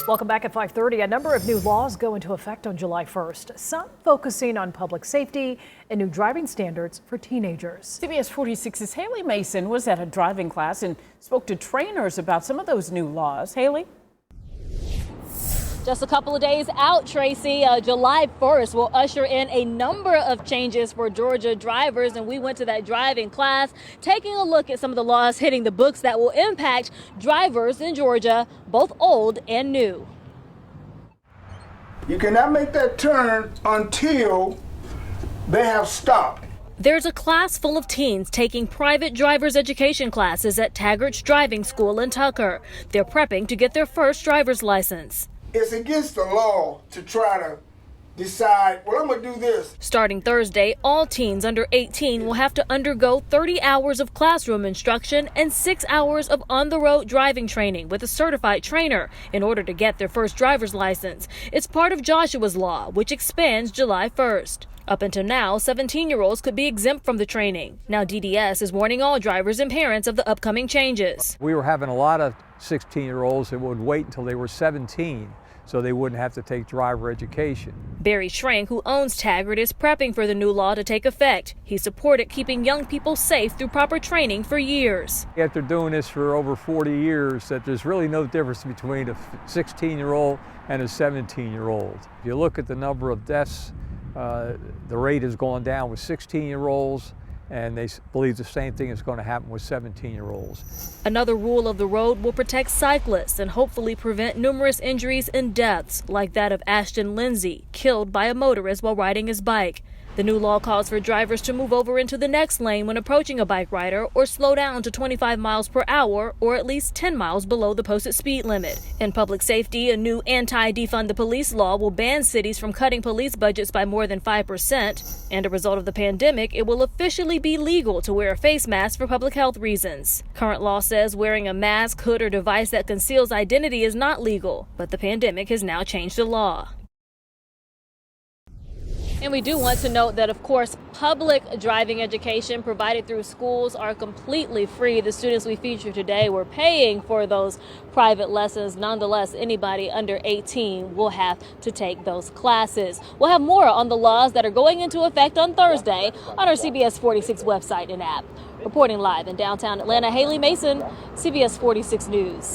Welcome back at 5:30. A number of new laws go into effect on July 1st, some focusing on public safety and new driving standards for teenagers. CBS 46's Haley Mason was at a driving class and spoke to trainers about some of those new laws. Haley? Just a couple of days out, Tracy, July 1st will usher in a number of changes for Georgia drivers, and we went to that driving class taking a look at some of the laws hitting the books that will impact drivers in Georgia, both old and new. You cannot make that turn until they have stopped. There's a class full of teens taking private driver's education classes at Taggart's Driving School in Tucker. They're prepping to get their first driver's license. It's against the law to try to decide, well, I'm going to do this. Starting Thursday, all teens under 18 will have to undergo 30 hours of classroom instruction and 6 hours of on-the-road driving training with a certified trainer in order to get their first driver's license. It's part of Joshua's law, which expands July 1st. Up until now, 17-year-olds could be exempt from the training. Now DDS is warning all drivers and parents of the upcoming changes. We were having a lot of 16-year-olds that would wait until they were 17 so they wouldn't have to take driver education. Barry Schrank, who owns Taggart, is prepping for the new law to take effect. He supported keeping young people safe through proper training for years. After doing this for over 40 years, that there's really no difference between a 16-year-old and a 17-year-old. If you look at the number of deaths, the rate has gone down with 16-year-olds, and they believe the same thing is going to happen with 17-year-olds. Another rule of the road will protect cyclists and hopefully prevent numerous injuries and deaths, like that of Ashton Lindsay, killed by a motorist while riding his bike. The new law calls for drivers to move over into the next lane when approaching a bike rider or slow down to 25 miles per hour or at least 10 miles below the posted speed limit. In public safety, a new anti-defund the police law will ban cities from cutting police budgets by more than 5%. And a result of the pandemic, it will officially be legal to wear a face mask for public health reasons. Current law says wearing a mask, hood, or device that conceals identity is not legal, but the pandemic has now changed the law. And we do want to note that, of course, public driving education provided through schools are completely free. The students we feature today were paying for those private lessons. Nonetheless, anybody under 18 will have to take those classes. We'll have more on the laws that are going into effect on Thursday on our CBS 46 website and app. Reporting live in downtown Atlanta, Haley Mason, CBS 46 News.